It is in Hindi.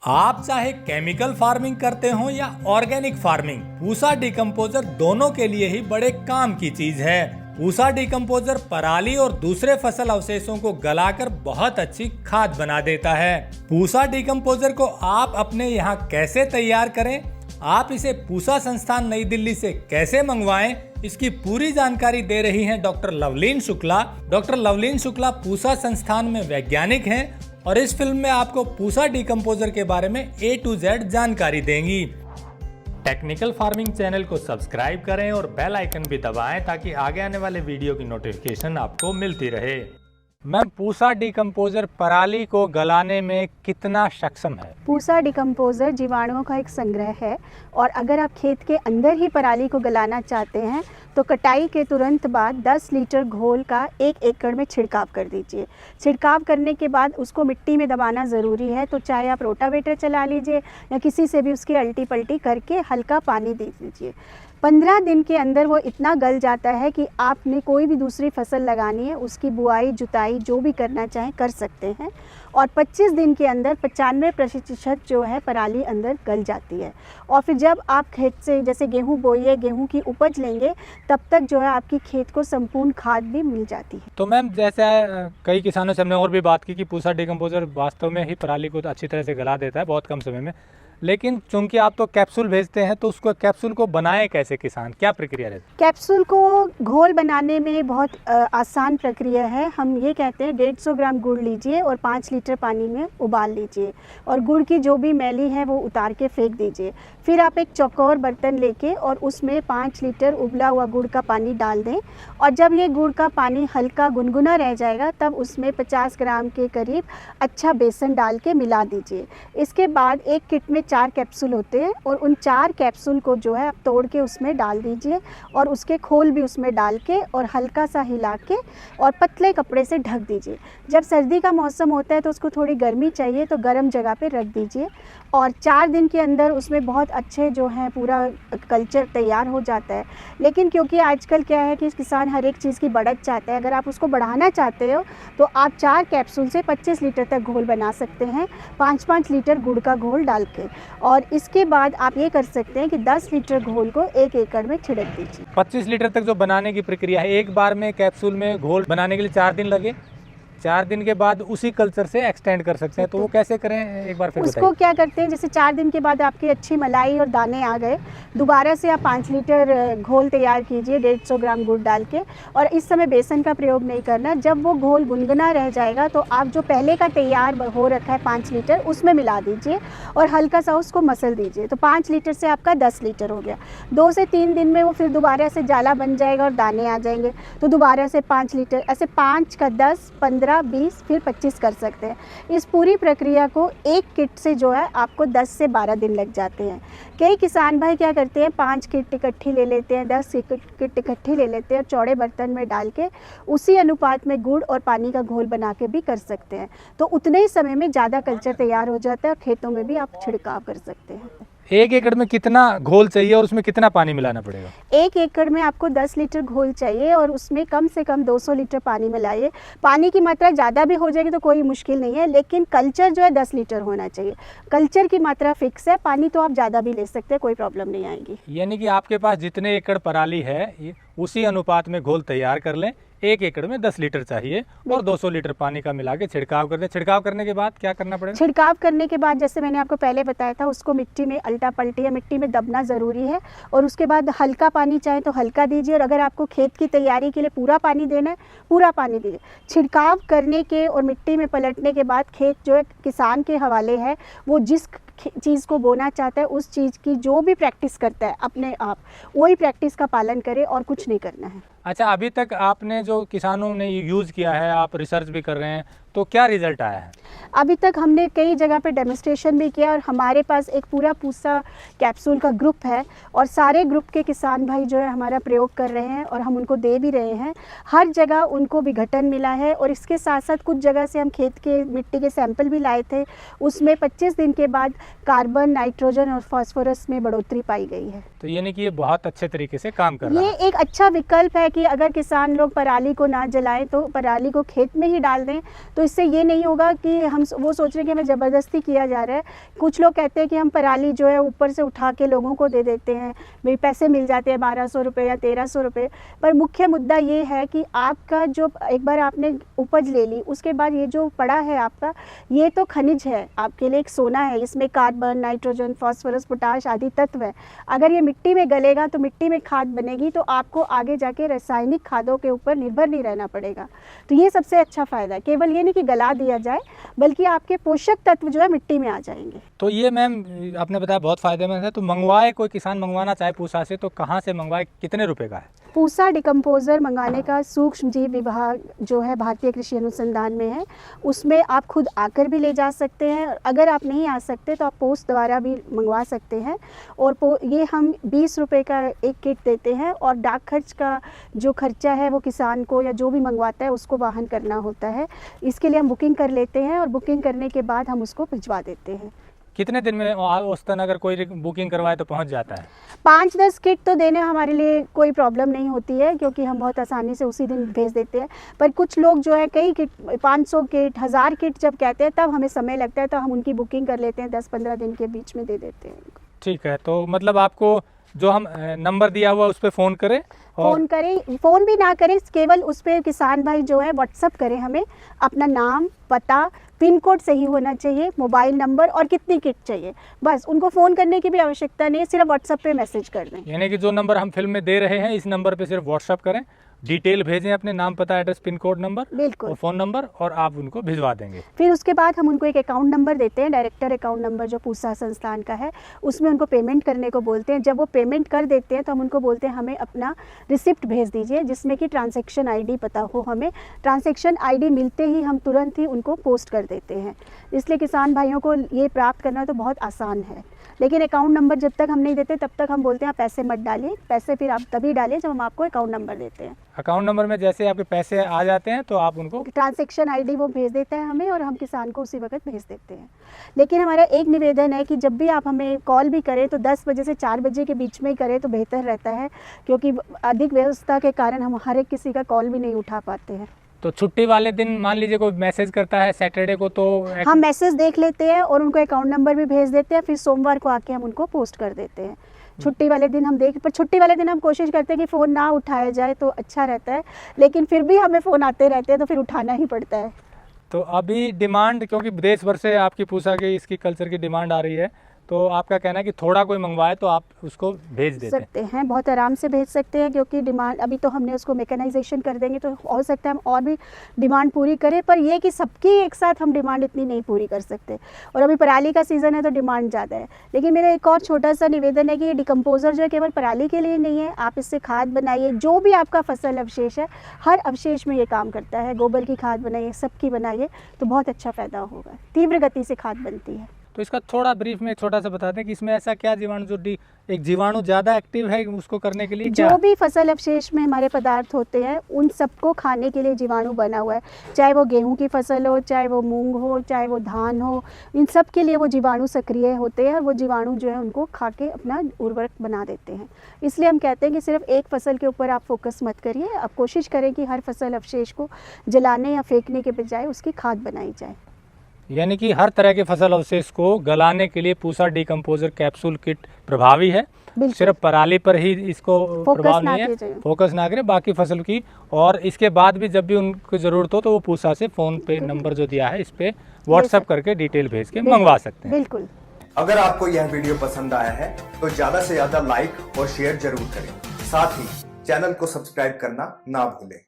आप चाहे केमिकल फार्मिंग करते हो या ऑर्गेनिक फार्मिंग, पूसा डिकम्पोजर दोनों के लिए ही बड़े काम की चीज है। पूसा डिकम्पोजर पराली और दूसरे फसल अवशेषों को गलाकर बहुत अच्छी खाद बना देता है। पूसा डिकम्पोजर को आप अपने यहाँ कैसे तैयार करें, आप इसे पूसा संस्थान नई दिल्ली से कैसे मंगवाएं, इसकी पूरी जानकारी दे रही हैं डॉक्टर लवलीन शुक्ला। डॉक्टर लवलीन शुक्ला पूसा संस्थान में वैज्ञानिक हैं और इस फिल्म में आपको पूसा डिकम्पोजर के बारे में A to Z जानकारी देंगी। टेक्निकल फार्मिंग चैनल को सब्सक्राइब करें और बेल आइकन भी दबाएं ताकि आगे आने वाले वीडियो की नोटिफिकेशन आपको मिलती रहे। मैम, पूसा डिकम्पोजर पराली को गलाने में कितना सक्षम है? पूसा डिकम्पोजर जीवाणुओं का एक संग्रह है और अगर आप खेत के अंदर ही पराली को गलाना चाहते हैं तो कटाई के तुरंत बाद 10 लीटर घोल का 1 एकड़ में छिड़काव कर दीजिए। छिड़काव करने के बाद उसको मिट्टी में दबाना ज़रूरी है, तो चाहे आप रोटावेटर चला लीजिए या किसी से भी उसकी अल्टी पल्टी करके हल्का पानी दे दीजिए। 15 दिन के अंदर वो इतना गल जाता है कि आपने कोई भी दूसरी फसल लगानी है उसकी बुआई जुताई जो भी करना चाहें कर सकते हैं और 25 दिन के अंदर 95% जो है पराली अंदर गल जाती है। और फिर जब आप खेत से जैसे गेहूं बोइए, गेहूं की उपज लेंगे, तब तक जो है आपकी खेत को संपूर्ण खाद भी मिल जाती है। तो मैम, जैसे कई किसानों से हमने और भी बात की कि पूसा डिकम्पोजर वास्तव में ही पराली को अच्छी तरह से गला देता है बहुत कम समय में, लेकिन चूंकि आप तो कैप्सूल भेजते हैं तो उसको कैप्सूल को बनाए कैसे किसान, क्या प्रक्रिया रहती है? कैप्सूल को घोल बनाने में बहुत आसान प्रक्रिया है। हम ये कहते हैं 150 ग्राम गुड़ लीजिए और 5 लीटर पानी में उबाल लीजिए और गुड़ की जो भी मैली है वो उतार के फेंक दीजिए। फिर आप एक चौकोर बर्तन लेके और उसमें 5 लीटर उबला हुआ गुड़ का पानी डाल दें और जब ये गुड़ का पानी हल्का गुनगुना रह जाएगा तब उसमें 50 ग्राम के करीब अच्छा बेसन डाल के मिला दीजिए। इसके बाद एक किट में 4 कैप्सूल होते हैं और उन 4 कैप्सूल को जो है आप तोड़ के उसमें डाल दीजिए और उसके खोल भी उसमें डाल के और हल्का सा हिला के और पतले कपड़े से ढक दीजिए। जब सर्दी का मौसम होता है तो उसको थोड़ी गर्मी चाहिए तो गर्म जगह पे रख दीजिए और 4 दिन के अंदर उसमें बहुत अच्छे जो है पूरा कल्चर तैयार हो जाता है। लेकिन क्योंकि आजकल क्या है कि किसान हर एक चीज़ की बढ़त चाहता है, अगर आप उसको बढ़ाना चाहते हो तो आप 4 कैप्सूल से 25 लीटर तक घोल बना सकते हैं 5-5 लीटर गुड़ का घोल डाल के। और इसके बाद आप ये कर सकते हैं कि 10 लीटर घोल को 1 एकड़ में छिड़क दीजिए। 25 लीटर तक जो बनाने की प्रक्रिया है, एक बार में कैप्सूल में घोल बनाने के लिए 4 दिन लगे, 4 दिन के बाद उसी कल्चर से एक्सटेंड कर सकते हैं, तो वो कैसे करें एक बार फिर उसको बताइए। क्या करते हैं, जैसे 4 दिन के बाद आपकी अच्छी मलाई और दाने आ गए, दोबारा से आप 5 लीटर घोल तैयार कीजिए 150 ग्राम गुड़ डाल के और इस समय बेसन का प्रयोग नहीं करना। जब वो घोल गुनगुना रह जाएगा तो आप जो पहले का तैयार हो रखा है 5 लीटर उसमें मिला दीजिए और हल्का सा उसको मसल दीजिए। तो 5 लीटर से आपका 10 लीटर हो गया। 2 से 3 दिन में वो फिर दोबारा से जाला बन जाएगा और दाने आ जाएंगे, तो दोबारा से 5 लीटर, ऐसे 5 का 10, 15, 20 फिर 25 कर सकते हैं। इस पूरी प्रक्रिया को एक किट से जो है आपको 10 से 12 दिन लग जाते हैं। कई किसान भाई क्या करते हैं 5 किट इकट्ठी ले लेते हैं, 10 किट इकट्ठी ले लेते हैं, चौड़े बर्तन में डाल के उसी अनुपात में गुड़ और पानी का घोल बना के भी कर सकते हैं। तो उतने ही समय में ज़्यादा कल्चर तैयार हो जाता है और खेतों में भी आप छिड़काव कर सकते हैं। 1 एकड़ में कितना घोल चाहिए और उसमें कितना पानी मिलाना पड़ेगा? 1 एकड़ में आपको 10 लीटर घोल चाहिए और उसमें कम से कम 200 लीटर पानी मिलाइए। पानी की मात्रा ज़्यादा भी हो जाएगी तो कोई मुश्किल नहीं है, लेकिन कल्चर जो है 10 लीटर होना चाहिए। कल्चर की मात्रा फिक्स है, पानी तो आप ज़्यादा भी ले सकते हैं, कोई प्रॉब्लम नहीं आएगी। यानी कि आपके पास जितने एकड़ पराली है उसी अनुपात में घोल तैयार कर लें। 1 एकड़ में 10 लीटर चाहिए और 200 लीटर पानी का मिला के छिड़काव कर दें। छिड़काव करने के बाद क्या करना पड़ेगा? छिड़काव करने के बाद जैसे मैंने आपको पहले बताया था, उसको मिट्टी में अल्टा पल्टी या मिट्टी में दबना ज़रूरी है और उसके बाद हल्का पानी चाहे तो हल्का दीजिए और अगर आपको खेत की तैयारी के लिए पूरा पानी देना है पूरा पानी दीजिए। छिड़काव करने के और मिट्टी में पलटने के बाद खेत जो है किसान के हवाले है, वो जिस चीज़ को बोना चाहता है उस चीज़ की जो भी प्रैक्टिस करता है अपने आप वही प्रैक्टिस का पालन करे और कुछ नहीं करना है। अच्छा, अभी तक आपने जो किसानों ने यूज़ किया है, आप रिसर्च भी कर रहे हैं, तो क्या रिजल्ट आया है? अभी तक हमने कई जगह पे डेमोन्स्ट्रेशन भी किया और हमारे पास एक पूरा पूसा कैप्सूल का ग्रुप है और सारे ग्रुप के किसान भाई जो है हमारा प्रयोग कर रहे हैं और हम उनको दे भी रहे हैं। हर जगह उनको विघटन मिला है और इसके साथ साथ कुछ जगह से हम खेत के मिट्टी के सैंपल भी लाए थे, उसमें 25 दिन के बाद कार्बन, नाइट्रोजन और फास्फोरस में बढ़ोतरी पाई गई है। तो यानी कि ये बहुत अच्छे तरीके से काम कर रहा है। ये एक अच्छा विकल्प है कि अगर किसान लोग पराली को ना जलाएं तो पराली को खेत में ही डाल दें, तो इससे ये नहीं होगा कि हम वो सोच रहे हैं कि हमें ज़बरदस्ती किया जा रहा है। कुछ लोग कहते हैं कि हम पराली जो है ऊपर से उठा के लोगों को दे देते हैं, भाई पैसे मिल जाते हैं 1200 रुपये या 1300 रुपये। पर मुख्य मुद्दा ये है कि आपका जो एक बार आपने उपज ले ली, उसके बाद ये जो पड़ा है आपका, ये तो खनिज है, आपके लिए एक सोना है। इसमें कार्बन, नाइट्रोजन, फास्फोरस, पोटाश आदि तत्व है। अगर ये मिट्टी में गलेगा तो मिट्टी में खाद बनेगी, तो आपको आगे जाके रासायनिक खादों के ऊपर निर्भर नहीं रहना पड़ेगा। तो ये सबसे अच्छा फ़ायदा है। केवल ये नहीं कि गला दिया जाए, बल्कि आपके पोषक तत्व जो है मिट्टी में आ जाएंगे। तो ये मैम आपने बताया बहुत फायदेमंद है। तो मंगवाए, कोई किसान मंगवाना चाहे पूसा से, तो कहाँ से मंगवाए, कितने रुपए का है? पूसा डिकम्पोज़र मंगाने का सूक्ष्म जीव विभाग जो है भारतीय कृषि अनुसंधान में है, उसमें आप खुद आकर भी ले जा सकते हैं। अगर आप नहीं आ सकते तो आप पोस्ट द्वारा भी मंगवा सकते हैं। और ये हम 20 रुपये का एक किट देते हैं, और डाक खर्च का जो खर्चा है वो किसान को या जो भी मंगवाता है उसको वाहन करना होता है। इसके लिए हम बुकिंग कर लेते हैं, और बुकिंग करने के बाद हम उसको भिजवा देते हैं। कितने दिन में औसतन अगर कोई बुकिंग करवाए तो पहुंच जाता है? 5-10 किट तो देने हमारे लिए कोई प्रॉब्लम नहीं होती है, क्योंकि हम बहुत आसानी से उसी दिन भेज देते हैं। पर कुछ लोग जो है कई किट, 500 किट, 1000 किट जब कहते हैं तब हमें समय लगता है, तो हम उनकी बुकिंग कर लेते हैं, 10-15 दिन के बीच में दे देते हैं। ठीक है, तो मतलब आपको जो हम नंबर दिया हुआ उस पर फ़ोन करें, फ़ोन करें, फ़ोन भी ना करें, केवल उस पर किसान भाई जो है व्हाट्सअप करें हमें, अपना नाम, पता, पिन कोड सही होना चाहिए, मोबाइल नंबर और कितनी किट चाहिए, बस। उनको फ़ोन करने की भी आवश्यकता नहीं है, सिर्फ व्हाट्सअप पे मैसेज कर दें। यानी कि जो नंबर हम फिल्म में दे रहे हैं इस नंबर पे सिर्फ व्हाट्सअप करें, डिटेल भेजें, अपने नाम, पता, एड्रेस, पिन कोड नंबर बिल्कुल, और फ़ोन नंबर, और आप उनको भिजवा देंगे। फिर उसके बाद हम उनको एक अकाउंट नंबर देते हैं, डायरेक्टर अकाउंट नंबर जो पूसा संस्थान का है, उसमें उनको पेमेंट करने को बोलते हैं। जब वो पेमेंट कर देते हैं तो हम उनको बोलते हैं हमें अपना रिसिप्ट भेज दीजिए, जिसमें कि ट्रांजैक्शन आईडी पता हो हमें। ट्रांजैक्शन आईडी मिलते ही हम तुरंत ही उनको पोस्ट कर देते हैं। इसलिए किसान भाइयों को ये प्राप्त करना तो बहुत आसान है। लेकिन अकाउंट नंबर जब तक हम नहीं देते तब तक हम बोलते हैं आप पैसे मत डालिए, पैसे फिर आप तभी डालिए जब हम आपको अकाउंट नंबर देते हैं। अकाउंट नंबर में जैसे आपके पैसे आ जाते हैं तो आप उनको ट्रांजैक्शन आईडी वो भेज देता है हमें, और हम किसान को उसी वक्त भेज देते हैं। लेकिन हमारा एक निवेदन है कि जब भी आप हमें कॉल भी करें तो 10 बजे से 4 बजे के बीच में ही करें तो बेहतर रहता है, क्योंकि अधिक व्यवस्था के कारण हम हर एक किसी का कॉल भी नहीं उठा पाते हैं। तो छुट्टी वाले दिन मान लीजिए कोई मैसेज करता है सैटरडे को, तो हम मैसेज देख लेते हैं और उनको अकाउंट नंबर भी भेज देते हैं, फिर सोमवार को आके हम उनको पोस्ट कर देते हैं। छुट्टी वाले दिन हम पर छुट्टी वाले दिन हम कोशिश करते हैं कि फ़ोन ना उठाया जाए तो अच्छा रहता है, लेकिन फिर भी हमें फ़ोन आते रहते हैं तो फिर उठाना ही पड़ता है। तो अभी डिमांड, क्योंकि देश भर से आपकी पूसा की इसकी कल्चर की डिमांड आ रही है, तो आपका कहना है कि थोड़ा कोई मंगवाए तो आप उसको भेज देते सकते हैं, बहुत आराम से भेज सकते हैं, क्योंकि डिमांड अभी तो हमने उसको मैकेनाइजेशन कर देंगे तो हो सकता है हम और भी डिमांड पूरी करें, पर ये कि सबकी एक साथ हम डिमांड इतनी नहीं पूरी कर सकते। और अभी पराली का सीज़न है तो डिमांड ज़्यादा है। लेकिन मेरा एक और छोटा सा निवेदन है कि ये डिकम्पोज़र जो है केवल पराली के लिए नहीं है, आप इससे खाद बनाइए। जो भी आपका फसल अवशेष है, हर अवशेष में ये काम करता है। गोबर की खाद बनाइए, सबकी बनाइए, तो बहुत अच्छा फ़ायदा होगा। तीव्र गति से खाद बनती है। तो इसका थोड़ा ब्रीफ में छोटा सा बता दें कि इसमें ऐसा क्या जीवाणु, जो एक जीवाणु ज़्यादा एक्टिव है उसको करने के लिए क्या? जो भी फसल अवशेष में हमारे पदार्थ होते हैं उन सबको खाने के लिए जीवाणु बना हुआ है। चाहे वो गेहूं की फसल हो, चाहे वो मूंग हो, चाहे वो धान हो, इन सब के लिए वो जीवाणु सक्रिय होते हैं। वो जीवाणु जो है उनको खा के अपना उर्वरक बना देते हैं। इसलिए हम कहते हैं कि सिर्फ एक फसल के ऊपर आप फोकस मत करिए, आप कोशिश करें कि हर फसल अवशेष को जलाने या फेंकने के बजाय उसकी खाद बनाई जाए। यानी कि हर तरह के फसल अवशेष को गलाने के लिए पूसा डिकम्पोजर कैप्सूल किट प्रभावी है। सिर्फ पराली पर ही इसको प्रभाव नहीं है, फोकस ना करें बाकी फसल की। और इसके बाद भी जब भी उनको ज़रूरत हो तो वो पूसा से फ़ोन पे नंबर जो दिया है इस पे व्हाट्सएप करके डिटेल भेज के मंगवा सकते हैं। बिल्कुल। अगर आपको यह वीडियो पसंद आया है तो ज़्यादा से ज़्यादा लाइक और शेयर जरूर करें। साथ ही चैनल को सब्सक्राइब करना ना भूलें।